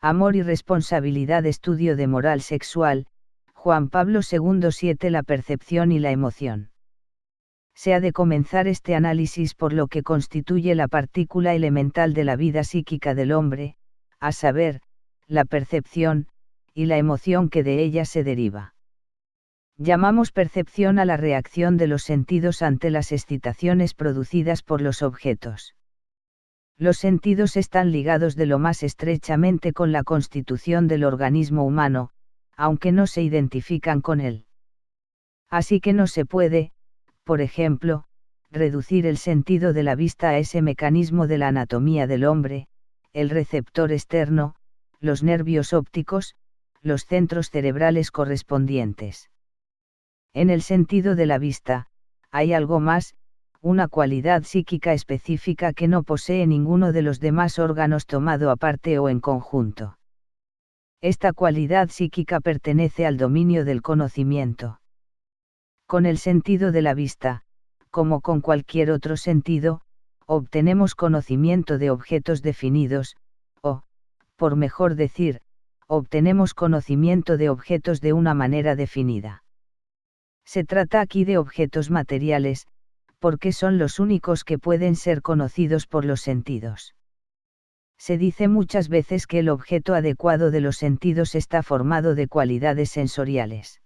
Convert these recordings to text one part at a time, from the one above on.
Amor y responsabilidad. Estudio de moral sexual, Juan Pablo II. 7. La percepción y la emoción. Se ha de comenzar este análisis por lo que constituye la partícula elemental de la vida psíquica del hombre, a saber, la percepción, y la emoción que de ella se deriva. Llamamos percepción a la reacción de los sentidos ante las excitaciones producidas por los objetos. Los sentidos están ligados de lo más estrechamente con la constitución del organismo humano, aunque no se identifican con él. Así que no se puede, por ejemplo, reducir el sentido de la vista a ese mecanismo de la anatomía del hombre, el receptor externo, los nervios ópticos, los centros cerebrales correspondientes. En el sentido de la vista, hay algo más, una cualidad psíquica específica que no posee ninguno de los demás órganos tomado aparte o en conjunto. Esta cualidad psíquica pertenece al dominio del conocimiento. Con el sentido de la vista, como con cualquier otro sentido, obtenemos conocimiento de objetos definidos, o, por mejor decir, obtenemos conocimiento de objetos de una manera definida. Se trata aquí de objetos materiales, porque son los únicos que pueden ser conocidos por los sentidos. Se dice muchas veces que el objeto adecuado de los sentidos está formado de cualidades sensoriales.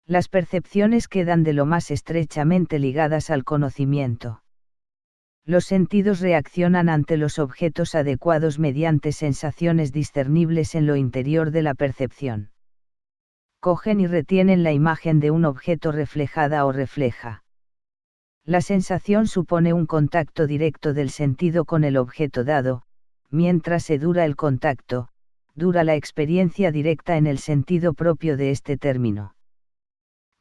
Las percepciones quedan de lo más estrechamente ligadas al conocimiento. Los sentidos reaccionan ante los objetos adecuados mediante sensaciones discernibles en lo interior de la percepción. Cogen y retienen la imagen de un objeto reflejada o refleja. La sensación supone un contacto directo del sentido con el objeto dado, mientras se dura el contacto, dura la experiencia directa en el sentido propio de este término.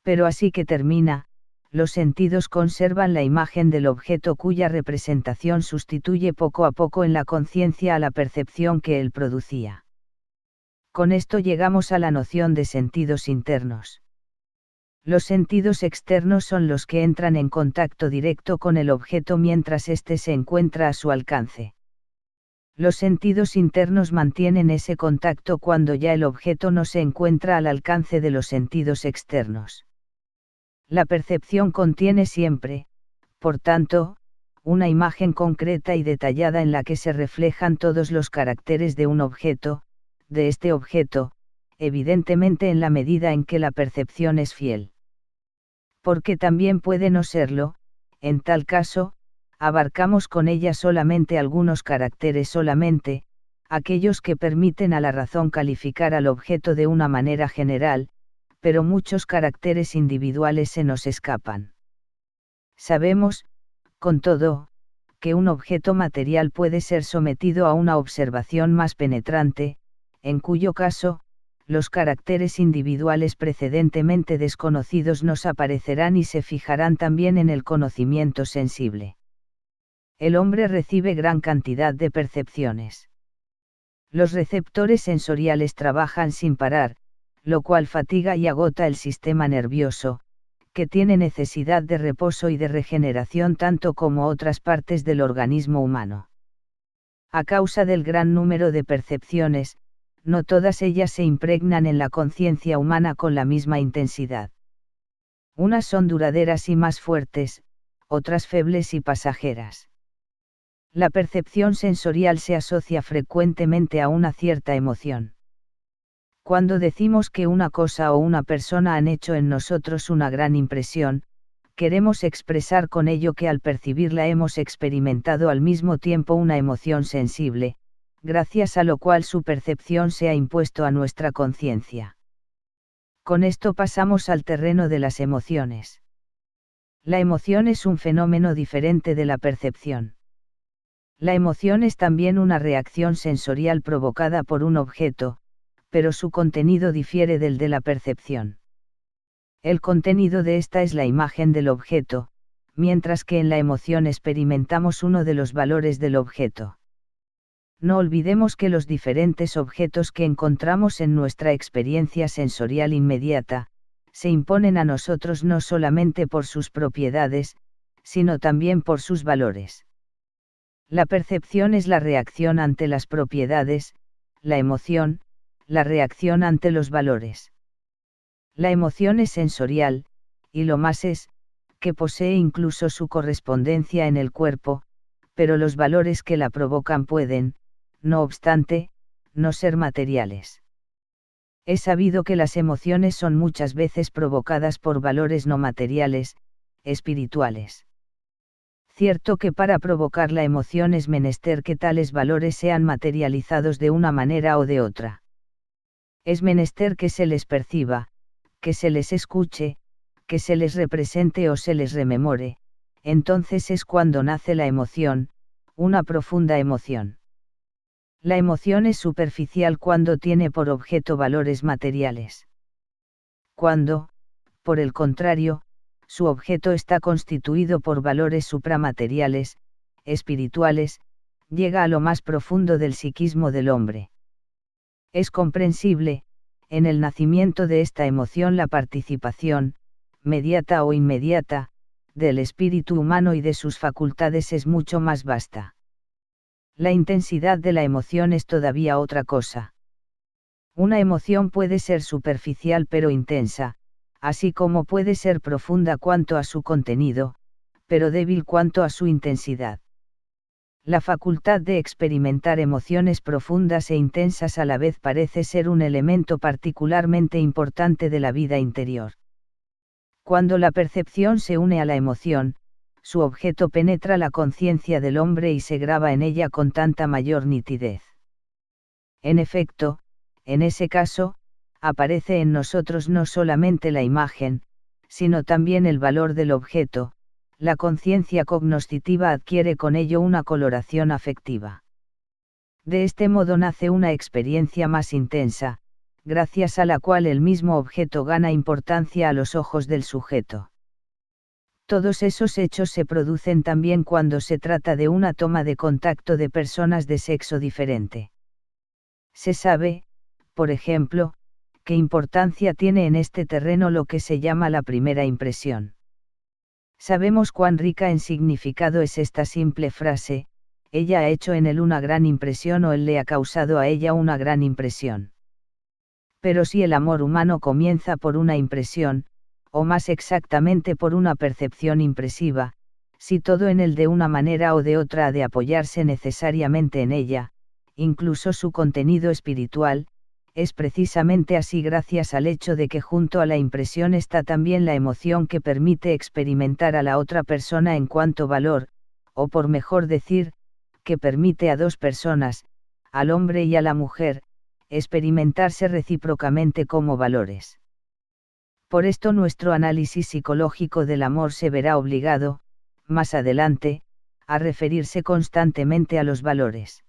Pero así que termina, los sentidos conservan la imagen del objeto cuya representación sustituye poco a poco en la conciencia a la percepción que él producía. Con esto llegamos a la noción de sentidos internos. Los sentidos externos son los que entran en contacto directo con el objeto mientras éste se encuentra a su alcance. Los sentidos internos mantienen ese contacto cuando ya el objeto no se encuentra al alcance de los sentidos externos. La percepción contiene siempre, por tanto, una imagen concreta y detallada en la que se reflejan todos los caracteres de un objeto, de este objeto, evidentemente en la medida en que la percepción es fiel. Porque también puede no serlo, en tal caso, abarcamos con ella solamente algunos caracteres solamente, aquellos que permiten a la razón calificar al objeto de una manera general, pero muchos caracteres individuales se nos escapan. Sabemos, con todo, que un objeto material puede ser sometido a una observación más penetrante, en cuyo caso, los caracteres individuales precedentemente desconocidos nos aparecerán y se fijarán también en el conocimiento sensible. El hombre recibe gran cantidad de percepciones. Los receptores sensoriales trabajan sin parar, lo cual fatiga y agota el sistema nervioso, que tiene necesidad de reposo y de regeneración tanto como otras partes del organismo humano. A causa del gran número de percepciones, no todas ellas se impregnan en la conciencia humana con la misma intensidad. Unas son duraderas y más fuertes, otras febles y pasajeras. La percepción sensorial se asocia frecuentemente a una cierta emoción. Cuando decimos que una cosa o una persona han hecho en nosotros una gran impresión, queremos expresar con ello que al percibirla hemos experimentado al mismo tiempo una emoción sensible, gracias a lo cual su percepción se ha impuesto a nuestra conciencia. Con esto pasamos al terreno de las emociones. La emoción es un fenómeno diferente de la percepción. La emoción es también una reacción sensorial provocada por un objeto, pero su contenido difiere del de la percepción. El contenido de esta es la imagen del objeto, mientras que en la emoción experimentamos uno de los valores del objeto. No olvidemos que los diferentes objetos que encontramos en nuestra experiencia sensorial inmediata, se imponen a nosotros no solamente por sus propiedades, sino también por sus valores. La percepción es la reacción ante las propiedades, la emoción, la reacción ante los valores. La emoción es sensorial, y lo más es, que posee incluso su correspondencia en el cuerpo, pero los valores que la provocan pueden, no obstante, no ser materiales. Es sabido que las emociones son muchas veces provocadas por valores no materiales, espirituales. Cierto que para provocar la emoción es menester que tales valores sean materializados de una manera o de otra. Es menester que se les perciba, que se les escuche, que se les represente o se les rememore, entonces es cuando nace la emoción, una profunda emoción. La emoción es superficial cuando tiene por objeto valores materiales. Cuando, por el contrario, su objeto está constituido por valores supramateriales, espirituales, llega a lo más profundo del psiquismo del hombre. Es comprensible, en el nacimiento de esta emoción la participación, mediata o inmediata, del espíritu humano y de sus facultades es mucho más vasta. La intensidad de la emoción es todavía otra cosa. Una emoción puede ser superficial pero intensa, así como puede ser profunda cuanto a su contenido, pero débil cuanto a su intensidad. La facultad de experimentar emociones profundas e intensas a la vez parece ser un elemento particularmente importante de la vida interior. Cuando la percepción se une a la emoción, su objeto penetra la conciencia del hombre y se graba en ella con tanta mayor nitidez. En efecto, en ese caso, aparece en nosotros no solamente la imagen, sino también el valor del objeto, la conciencia cognoscitiva adquiere con ello una coloración afectiva. De este modo nace una experiencia más intensa, gracias a la cual el mismo objeto gana importancia a los ojos del sujeto. Todos esos hechos se producen también cuando se trata de una toma de contacto de personas de sexo diferente. Se sabe, por ejemplo, qué importancia tiene en este terreno lo que se llama la primera impresión. Sabemos cuán rica en significado es esta simple frase, ella ha hecho en él una gran impresión o él le ha causado a ella una gran impresión. Pero si el amor humano comienza por una impresión, o más exactamente por una percepción impresiva, si todo en él de una manera o de otra ha de apoyarse necesariamente en ella, incluso su contenido espiritual, es precisamente así gracias al hecho de que junto a la impresión está también la emoción que permite experimentar a la otra persona en cuanto valor, o por mejor decir, que permite a dos personas, al hombre y a la mujer, experimentarse recíprocamente como valores. Por esto nuestro análisis psicológico del amor se verá obligado, más adelante, a referirse constantemente a los valores.